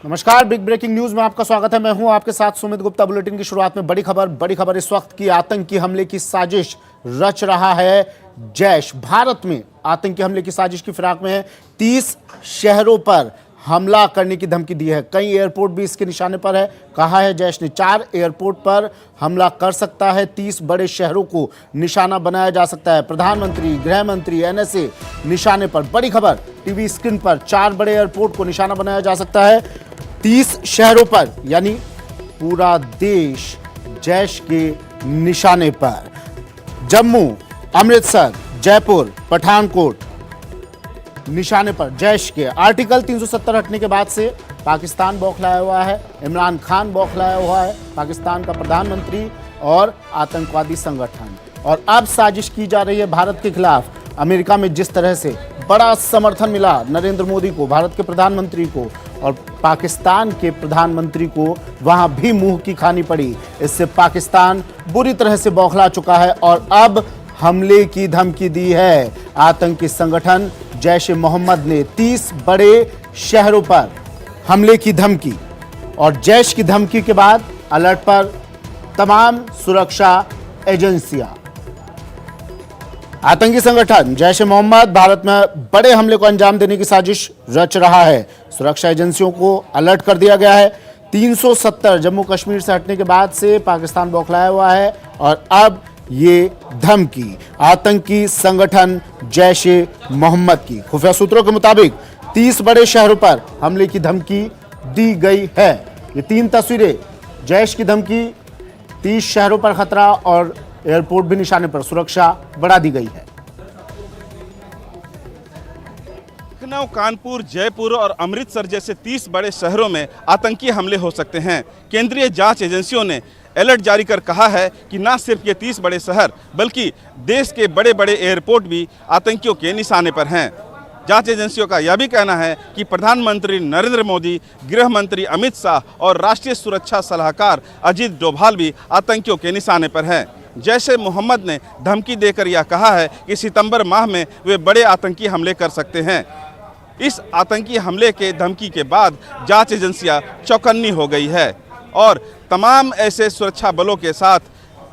नमस्कार, big breaking news में आपका स्वागत है। मैं हूं आपके साथ सुमित गुप्ता। बुलेटिन की शुरुआत में बड़ी खबर इस वक्त की आतंकी हमले की साजिश रच रहा है जैश। भारत में आतंकी हमले की साजिश की फिराक में है। 30 शहरों पर हमला करने की धमकी दी है। कई एयरपोर्ट भी इसके निशाने पर है। कहा है जैश ने 4 एयरपोर्ट पर हमला कर सकता है। 30 बड़े शहरों को निशाना बनाया जा सकता है। प्रधानमंत्री, गृह मंत्री, एनएसए निशाने पर। बड़ी खबर टीवी स्क्रीन पर 4 बड़े एयरपोर्ट को निशाना बनाया जा सकता है 30 शहरों पर, यानी पूरा देश जैश के निशाने पर। जम्मू, अमृतसर, जयपुर, पठानकोट निशाने पर जैश के। आर्टिकल 370 हटने के बाद से पाकिस्तान बौखलाया हुआ है। इमरान खान बौखलाया हुआ है, पाकिस्तान का प्रधानमंत्री और आतंकवादी संगठन। और अब साजिश की जा रही है भारत के खिलाफ। अमेरिका में जिस तरह से बड़ा समर्थन मिला नरेंद्र मोदी को, भारत के प्रधानमंत्री को, और पाकिस्तान के प्रधानमंत्री को वहां भी मुंह की खानी पड़ी। इससे पाकिस्तान बुरी तरह से बौखला चुका है और अब हमले की धमकी दी है। आतंकी संगठन जैश ए मोहम्मद ने 30 बड़े शहरों पर हमले की धमकी, और जैश की धमकी के बाद अलर्ट पर तमाम सुरक्षा एजेंसियां। आतंकी संगठन जैश ए मोहम्मद भारत में बड़े हमले को अंजाम देने की साजिश रच रहा है। सुरक्षा एजेंसियों को अलर्ट कर दिया गया है। 370 जम्मू कश्मीर से हटने के बाद से पाकिस्तान बौखलाया हुआ है और अब ये धमकी आतंकी संगठन जैश ए मोहम्मद की। खुफिया सूत्रों के मुताबिक 30 बड़े शहरों पर हमले की धमकी दी गई है। ये 3 तस्वीरें, जैश की धमकी, 30 शहरों पर खतरा और एयरपोर्ट भी निशाने पर। सुरक्षा बढ़ा दी गई है। लखनऊ, कानपुर, जयपुर और अमृतसर जैसे 30 बड़े शहरों में आतंकी हमले हो सकते हैं। केंद्रीय जांच एजेंसियों ने अलर्ट जारी कर कहा है कि न सिर्फ ये 30 बड़े शहर बल्कि देश के बड़े बड़े एयरपोर्ट भी आतंकियों के निशाने पर हैं। जांच एजेंसियों का यह भी कहना है कि प्रधानमंत्री नरेंद्र मोदी, गृह मंत्री अमित शाह और राष्ट्रीय सुरक्षा सलाहकार अजीत डोभाल भी आतंकियों के निशाने पर हैं। जैश ए मोहम्मद ने धमकी देकर यह कहा है कि सितंबर माह में वे बड़े आतंकी हमले कर सकते हैं। इस आतंकी हमले के धमकी के बाद जांच एजेंसियां चौकन्नी हो गई है और तमाम ऐसे सुरक्षा बलों के साथ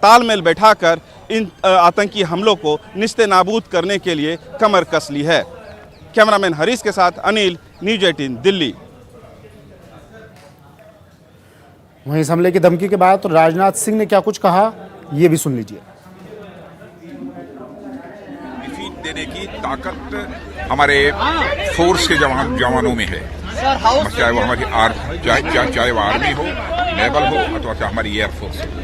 तालमेल बैठाकर इन आतंकी हमलों को निस्ते-नाबूद करने के लिए कमर कस ली है। कैमरामैन हरीश के साथ अनिल, न्यूज़ 18 दिल्ली। वहीं इस हमले की धमकी के बाद तो राजनाथ सिंह ने क्या कुछ कहा, ये भी सुन लीजिए। डिफीट देने की ताकत हमारे फोर्स के जवानों में है, चाहे वो हमारी चाहे वो आर्मी हो, नेवल हो अथवा चाहे हमारी एयरफोर्स हो।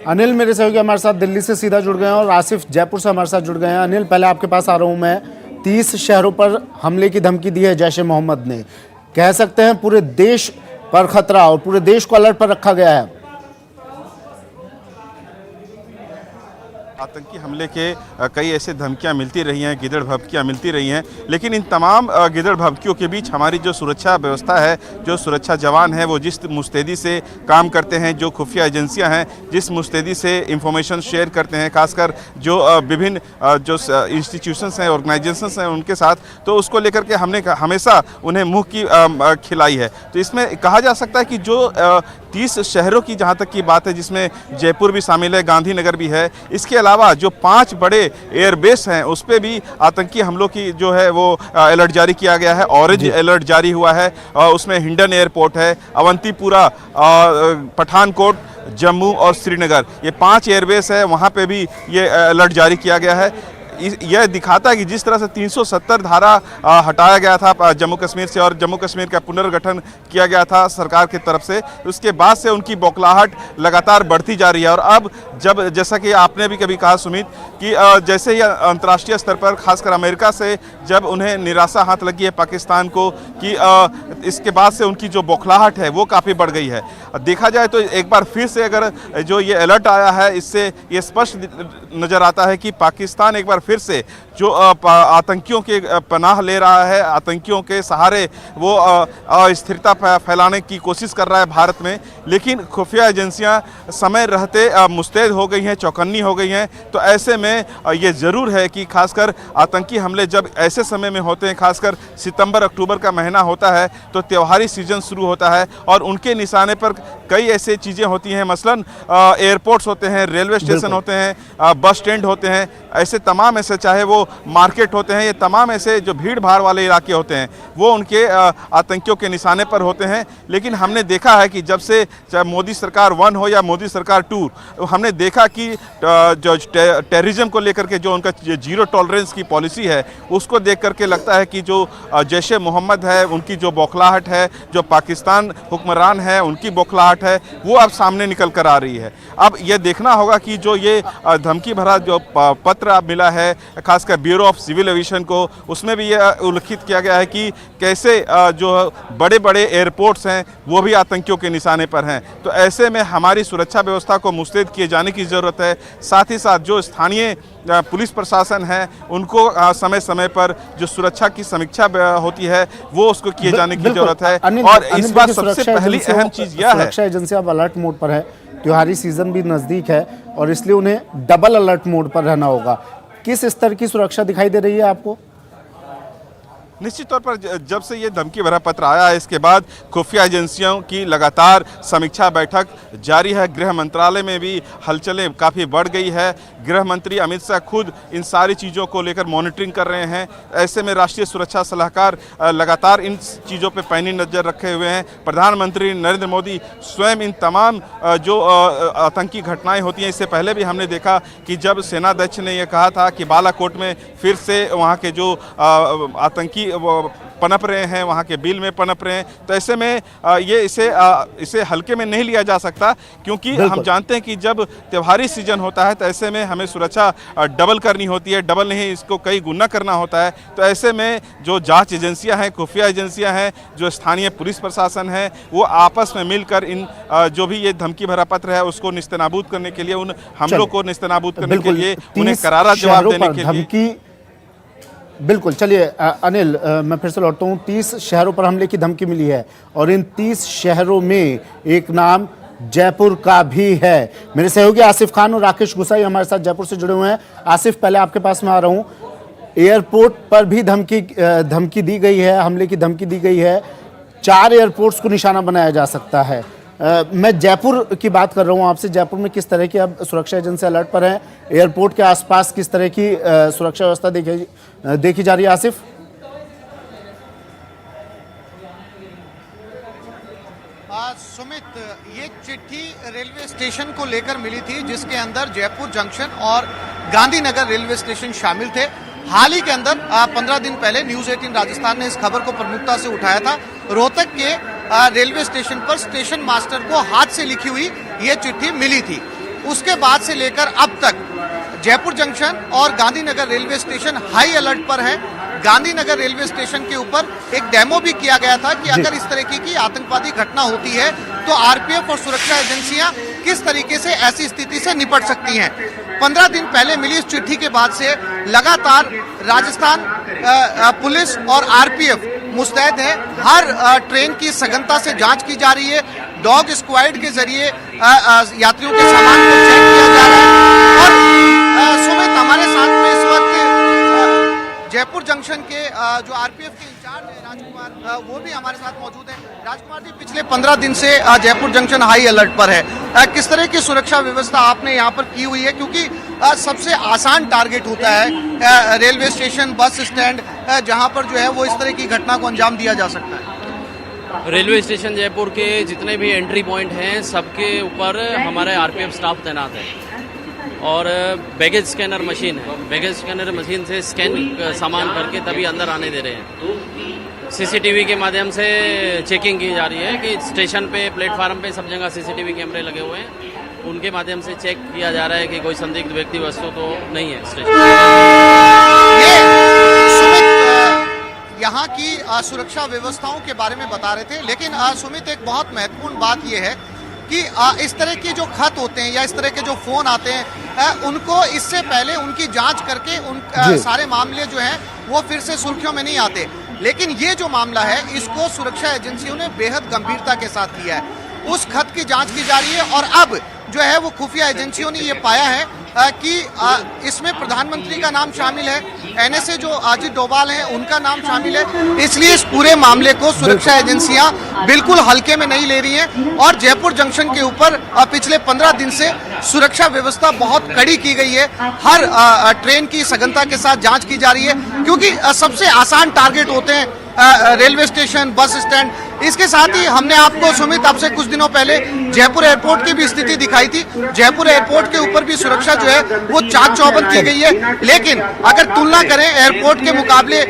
अनिल मेरे सहयोगी हमारे साथ दिल्ली से सीधा जुड़ गए हैं और आसिफ जयपुर से हमारे साथ जुड़ गए हैं। अनिल, पहले आपके पास आ रहा हूं मैं। 30 शहरों पर हमले की धमकी दी है जैश ए मोहम्मद ने। कह सकते हैं पूरे देश पर खतरा और पूरे देश को अलर्ट पर रखा गया है। आतंकी हमले के कई ऐसे धमकियां मिलती रही हैं, गिदड़ भभकियां मिलती रही हैं, लेकिन इन तमाम गिदड़ भभकियों के बीच हमारी जो सुरक्षा व्यवस्था है, जो सुरक्षा जवान हैं, वो जिस मुस्तैदी से काम करते हैं, जो खुफिया एजेंसियां हैं जिस मुस्तैदी से इंफॉर्मेशन शेयर करते हैं, खासकर जो विभिन्न जो इंस्टीट्यूशंस हैं, ऑर्गेनाइजेशंस हैं उनके साथ, तो उसको लेकर के हमने हमेशा उन्हें मुँह की खिलाई है। तो इसमें कहा जा सकता है कि जो 30 शहरों की जहाँ तक की बात है, जिसमें जयपुर भी शामिल है, गांधीनगर भी है, इसके अलावा जो 5 बड़े एयरबेस हैं उस पे भी आतंकी हमलों की जो है वो अलर्ट जारी किया गया है। ऑरेंज अलर्ट जारी हुआ है, उसमें हिंडन एयरपोर्ट है, अवंतीपुरा, पठानकोट, जम्मू और श्रीनगर, ये 5 एयरबेस है, वहाँ पे भी ये अलर्ट जारी किया गया है। यह दिखाता है कि जिस तरह से 370 धारा हटाया गया था जम्मू कश्मीर से और जम्मू कश्मीर का पुनर्गठन किया गया था सरकार की तरफ से, उसके बाद से उनकी बौखलाहट लगातार बढ़ती जा रही है। और अब जब जैसा कि आपने भी कभी कहा सुमित कि जैसे ही अंतर्राष्ट्रीय स्तर पर खासकर अमेरिका से जब उन्हें निराशा हाथ लगी है पाकिस्तान को कि इसके बाद से उनकी जो बौखलाहट है वो काफ़ी बढ़ गई है। देखा जाए तो एक बार फिर से अगर जो ये अलर्ट आया है इससे ये स्पष्ट नज़र आता है कि पाकिस्तान एक बार फिर से जो आतंकियों के पनाह ले रहा है, आतंकियों के सहारे वो अस्थिरता फैलाने की कोशिश कर रहा है भारत में। लेकिन खुफिया एजेंसियां समय रहते मुस्तैद हो गई हैं, चौकन्नी हो गई हैं। तो ऐसे में ये ज़रूर है कि खासकर आतंकी हमले जब ऐसे समय में होते हैं, खासकर सितंबर अक्टूबर का महीना होता है तो त्योहारी सीजन शुरू होता है और उनके निशाने पर कई ऐसी चीज़ें होती हैं, मसलन एयरपोर्ट्स होते हैं, रेलवे स्टेशन होते हैं, बस स्टैंड होते हैं, ऐसे तमाम ऐसे चाहे वो मार्केट होते हैं, ये तमाम ऐसे जो भीड़ भाड़ वाले इलाके होते हैं वो उनके आतंकियों के निशाने पर होते हैं। लेकिन हमने देखा है कि जब से चाहे मोदी सरकार 1 हो या मोदी सरकार 2, हमने देखा कि जो टेररिज्म को लेकर के जो उनका जीरो टॉलरेंस की पॉलिसी है उसको देख करके लगता है कि जो जैश ए मोहम्मद है उनकी जो बौखलाहट है, जो पाकिस्तान हुक्मरान है उनकी बौखलाहट है, वो अब सामने निकल कर आ रही है। अब ये देखना होगा कि जो ये धमकी भरा जो पत्र अब मिला है खासकर ब्यूरो ऑफ सिविल एविएशन को, उसमें भी यह उल्लेखित किया गया है कि कैसे जो बड़े बड़े एयरपोर्ट्स हैं वो भी आतंकियों के निशाने पर हैं। तो ऐसे में हमारी सुरक्षा व्यवस्था को मुस्तैद किए जाने की ज़रूरत है। साथ ही साथ जो स्थानीय पुलिस प्रशासन है उनको समय समय पर जो सुरक्षा की समीक्षा होती है वो उसको किए जाने की जरूरत है। और इस बार सबसे पहली अहम चीज़ यह है, सुरक्षा एजेंसी अब अलर्ट मोड पर है, त्योहारी सीजन भी नज़दीक है और इसलिए उन्हें डबल अलर्ट मोड पर रहना होगा। किस स्तर की सुरक्षा दिखाई दे रही है आपको? निश्चित तौर पर जब से ये धमकी भरा पत्र आया है इसके बाद खुफिया एजेंसियों की लगातार समीक्षा बैठक जारी है। गृह मंत्रालय में भी हलचलें काफ़ी बढ़ गई है। गृह मंत्री अमित शाह खुद इन सारी चीज़ों को लेकर मॉनिटरिंग कर रहे हैं। ऐसे में राष्ट्रीय सुरक्षा सलाहकार लगातार इन चीज़ों पर पैनी नज़र रखे हुए हैं। प्रधानमंत्री नरेंद्र मोदी स्वयं इन तमाम जो आतंकी घटनाएँ होती हैं, इससे पहले भी हमने देखा कि जब सेनाध्यक्ष ने यह कहा था कि बालाकोट में फिर से वहाँ के जो आतंकी वो पनप रहे हैं, वहाँ के बिल में पनप रहे हैं, तो ऐसे में ये इसे हल्के में नहीं लिया जा सकता, क्योंकि हम जानते हैं कि जब त्योहारी सीजन होता है तो ऐसे में हमें सुरक्षा डबल करनी होती है, डबल नहीं इसको कई गुना करना होता है। तो ऐसे में जो जांच एजेंसियां हैं, खुफिया एजेंसियां हैं, जो स्थानीय पुलिस प्रशासन है, वो आपस में मिलकर इन जो भी ये धमकी भरा पत्र है उसको निस्तेनाबूद करने के लिए, उन हमलों को निस्तेनाबूद करने के लिए, उन्हें करारा जवाब देने के लिए। बिल्कुल, चलिए अनिल, मैं फिर से लौटता हूँ। 30 शहरों पर हमले की धमकी मिली है और इन 30 शहरों में एक नाम जयपुर का भी है। मेरे सहयोगी आसिफ खान और राकेश गुसाई हमारे साथ जयपुर से जुड़े हुए हैं। आसिफ, पहले आपके पास में आ रहा हूँ। एयरपोर्ट पर भी धमकी दी गई है, हमले की धमकी दी गई है। 4 एयरपोर्ट्स को निशाना बनाया जा सकता है। मैं जयपुर की बात कर रहा हूं आपसे। जयपुर में किस तरह की अब सुरक्षा एजेंसी अलर्ट पर है? एयरपोर्ट के आसपास किस तरह की सुरक्षा व्यवस्था देखी जा रही है? आसिफ, सुमित, ये चिट्ठी रेलवे स्टेशन को लेकर मिली थी जिसके अंदर जयपुर जंक्शन और गांधीनगर रेलवे स्टेशन शामिल थे। हाल ही के अंदर 15 दिन पहले न्यूज 18 राजस्थान ने इस खबर को प्रमुखता से उठाया था। रोहतक के रेलवे स्टेशन पर स्टेशन मास्टर को हाथ से लिखी हुई ये चिट्ठी मिली थी। उसके बाद से लेकर अब तक जयपुर जंक्शन और Gandhinagar railway station high alert पर है। गांधीनगर रेलवे स्टेशन के ऊपर एक डेमो भी किया गया था कि अगर इस तरह की आतंकवादी घटना होती है तो आरपीएफ और सुरक्षा एजेंसियां किस तरीके से ऐसी स्थिति से निपट सकती हैं। 15 दिन पहले मिली इस चिट्ठी के बाद से लगातार राजस्थान पुलिस और आरपीएफ मुस्तैद है। हर ट्रेन की सघनता से जांच की जा रही है। डॉग स्क्वाड के जरिए यात्रियों के सामान को चेक किया जा रहा है। और सुमित, हमारे साथ में इस वक्त जयपुर जंक्शन के जो आरपीएफ के इंचार्ज है राजकुमार, वो भी हमारे साथ मौजूद है। राजकुमार जी, पिछले 15 दिन से जयपुर जंक्शन हाई अलर्ट पर है। किस तरह की सुरक्षा व्यवस्था आपने यहाँ पर की हुई है, क्योंकि सबसे आसान टारगेट होता है रेलवे स्टेशन, बस स्टैंड, जहाँ पर जो है वो इस तरह की घटना को अंजाम दिया जा सकता है? रेलवे स्टेशन जयपुर के जितने भी एंट्री पॉइंट हैं सबके ऊपर हमारे आरपीएफ स्टाफ तैनात है और बैगेज स्कैनर मशीन है। बैगेज स्कैनर मशीन से स्कैन सामान करके तभी अंदर आने दे रहे हैं। सीसीटीवी के माध्यम से चेकिंग की जा रही है कि स्टेशन पे, प्लेटफार्म पे सब जगह सीसीटीवी कैमरे लगे हुए हैं, उनके माध्यम से चेक किया जा रहा है कि कोई संदिग्ध व्यक्ति वस्तु तो नहीं है स्टेशन। ये सुमित यहाँ की सुरक्षा व्यवस्थाओं के बारे में बता रहे थे, लेकिन सुमित एक बहुत महत्वपूर्ण बात यह है कि इस तरह के जो खत होते हैं या इस तरह के जो फोन आते हैं उनको इससे पहले उनकी जांच करके उन सारे मामले जो हैं वो फिर से सुर्खियों में नहीं आते। लेकिन ये जो मामला है इसको सुरक्षा एजेंसियों ने बेहद गंभीरता के साथ लिया है। उस खत की जांच की जा रही है और अब जो है वो खुफिया एजेंसियों ने ये पाया है कि इसमें प्रधानमंत्री का नाम शामिल है, एनएसए जो अजीत डोभाल हैं उनका नाम शामिल है। इसलिए इस पूरे मामले को सुरक्षा एजेंसियां बिल्कुल हल्के में नहीं ले रही हैं और जयपुर जंक्शन के ऊपर पिछले 15 दिन से सुरक्षा व्यवस्था बहुत कड़ी की गई है। हर ट्रेन की सघनता के साथ जांच की जा रही है, क्योंकि सबसे आसान टारगेट होते हैं रेलवे स्टेशन, बस स्टैंड। इसके साथ ही हमने आपको सुमित आपसे कुछ दिनों पहले जयपुर एयरपोर्ट की भी स्थिति दिखाई थी। जयपुर एयरपोर्ट के ऊपर भी सुरक्षा जो है वो चाक चौबंद की गई है, लेकिन अगर तुलना करें एयरपोर्ट के मुकाबले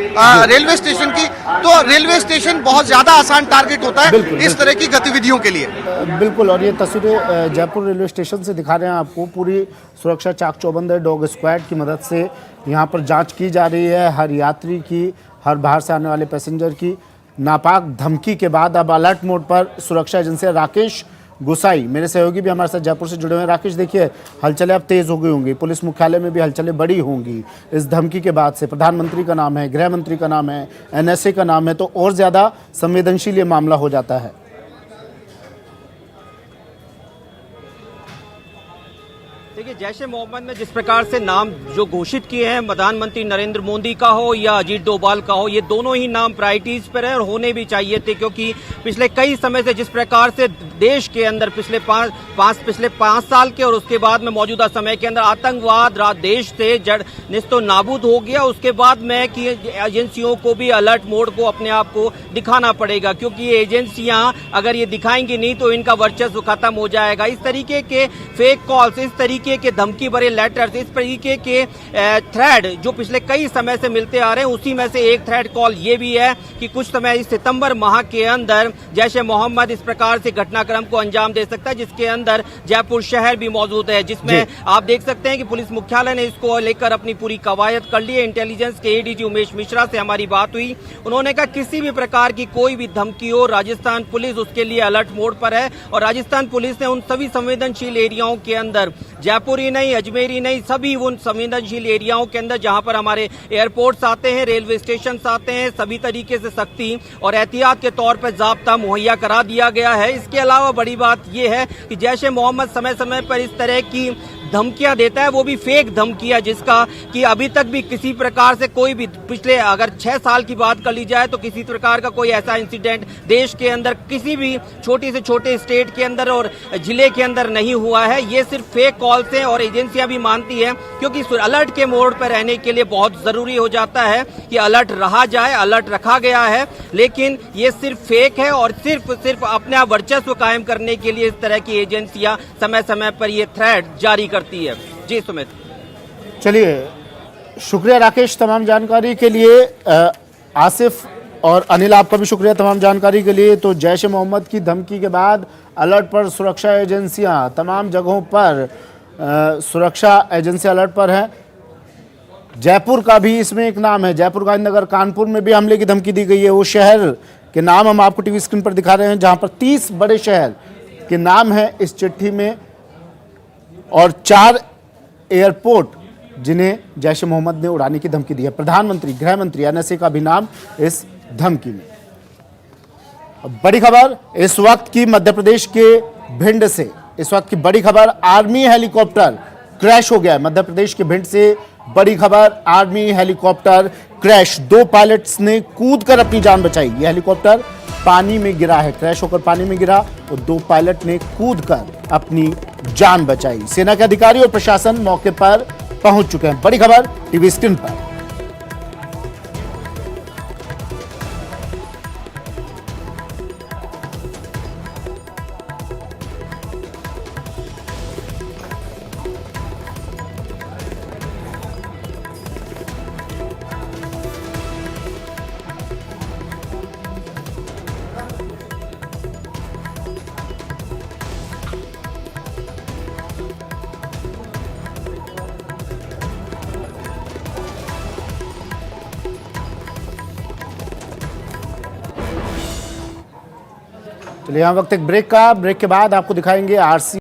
रेलवे स्टेशन की, तो रेलवे स्टेशन बहुत ज्यादा आसान टारगेट होता है इस तरह की गतिविधियों के लिए। बिल्कुल, और ये तस्वीरें जयपुर रेलवे स्टेशन से दिखा रहे हैं आपको। पूरी सुरक्षा चाक चौबंद है, डॉग स्क्वाड की मदद से यहाँ पर जाँच की जा रही है हर यात्री की, हर बाहर से आने वाले पैसेंजर की। नापाक धमकी के बाद अब अलर्ट मोड पर सुरक्षा एजेंसी। राकेश गुसाई मेरे सहयोगी भी हमारे साथ जयपुर से जुड़े हुए हैं। राकेश, देखिए हलचलें अब तेज हो गई होंगी, पुलिस मुख्यालय में भी हलचलें बड़ी होंगी इस धमकी के बाद से। प्रधानमंत्री का नाम है, गृह मंत्री का नाम है, एनएसए का नाम है, तो और ज्यादा संवेदनशील ये मामला हो जाता है। देखिए, जैश-ए मोहम्मद ने जिस प्रकार से नाम जो घोषित किए हैं, प्रधानमंत्री नरेंद्र मोदी का हो या अजीत डोभाल का हो, ये दोनों ही नाम प्रायोरिटीज पर है और होने भी चाहिए थे, क्योंकि पिछले कई समय से जिस प्रकार से देश के अंदर पिछले पांच साल के और उसके बाद में मौजूदा समय के अंदर आतंकवाद देश से जड़ निस्तो नाबूद हो गया। उसके बाद में कि एजेंसियों को भी अलर्ट मोड को अपने आप को दिखाना पड़ेगा, क्योंकि ये एजेंसियां अगर ये दिखाएंगी नहीं तो इनका वर्चस्व खत्म हो जाएगा। इस तरीके के फेक कॉल्स, इस तरीके के धमकी भरे लेटर्स, इस तरीके के थ्रेड जो पिछले कई समय से मिलते आ रहे हैं, उसी में से एक थ्रेड कॉल ये भी है कि कुछ समय इस सितंबर माह के अंदर जैश-ए मोहम्मद इस प्रकार से घटनाक्रम को अंजाम दे सकता है, जिसके अंदर जयपुर शहर भी मौजूद है, जिसमें आप देख सकते हैं कि पुलिस मुख्यालय ने इसको लेकर अपनी पूरी कवायद कर ली है। इंटेलिजेंस के एडीजी उमेश मिश्रा से हमारी बात हुई, उन्होंने कहा किसी भी प्रकार की कोई भी धमकी हो, राजस्थान पुलिस उसके लिए अलर्ट मोड पर है और राजस्थान पुलिस ने उन सभी संवेदनशील एरियाओं के अंदर, जयपुर ही नहीं, अजमेर ही नहीं, सभी उन संवेदनशील एरियाओं के अंदर जहां पर हमारे एयरपोर्ट्स आते हैं, रेलवे स्टेशन आते हैं, सभी तरीके से सख्ती और एहतियात के तौर पर जाब्ता मुहैया करा दिया गया है। इसके अलावा बड़ी बात यह है कि जैश-ए मोहम्मद समय समय पर इस तरह की धमकियां देता है, वो भी फेक धमकियां, जिसका कि अभी तक भी किसी प्रकार से कोई भी पिछले अगर 6 साल की बात कर ली जाए तो किसी प्रकार का कोई ऐसा इंसिडेंट देश के अंदर किसी भी छोटी से छोटे स्टेट के अंदर और जिले के अंदर नहीं हुआ है। ये सिर्फ फेक कॉल्स हैं और एजेंसियां भी मानती है, क्योंकि अलर्ट के मोड पर रहने के लिए बहुत जरूरी हो जाता है कि अलर्ट रहा जाए, अलर्ट रखा गया है, लेकिन ये सिर्फ फेक है और सिर्फ अपने आप वर्चस्व कायम करने के लिए इस तरह की एजेंसियां समय समय पर ये थ्रेड जारी करती है। जी सुमित, चलिए शुक्रिया राकेश तमाम जानकारी के लिए। आसिफ और अनिल आपका भी शुक्रिया तमाम जानकारी के लिए। तो जैश-ए मोहम्मद की धमकी के बाद अलर्ट पर सुरक्षा एजेंसियां, तमाम जगहों पर सुरक्षा एजेंसी अलर्ट पर हैं। जयपुर का भी इसमें एक नाम है, जयपुर गांधीनगर कानपुर में भी हमले की धमकी दी गई है। वो शहर के नाम हम आपको टीवी स्क्रीन पर दिखा रहे हैं, जहां पर 30 बड़े शहर के नाम है इस चिट्ठी में और 4 एयरपोर्ट जिन्हें जैश-ए मोहम्मद ने उड़ाने की धमकी दी है। प्रधानमंत्री, गृह मंत्री, एनएसए का भी नाम इस धमकी में। बड़ी खबर इस वक्त की मध्य प्रदेश के भिंड से, इस वक्त की बड़ी खबर, आर्मी हेलीकॉप्टर क्रैश हो गया है। मध्य प्रदेश के भिंड से बड़ी खबर, आर्मी हेलीकॉप्टर क्रैश, 2 पायलट्स ने कूदकर अपनी जान बचाई। यह हेलीकॉप्टर पानी में गिरा है, क्रैश होकर पानी में गिरा और 2 पायलट ने कूदकर अपनी जान बचाई। सेना के अधिकारी और प्रशासन मौके पर पहुंच चुके हैं। बड़ी खबर टीवी स्क्रीन पर। चलिए यहाँ वक्त एक ब्रेक का, ब्रेक के बाद आपको दिखाएंगे आरसी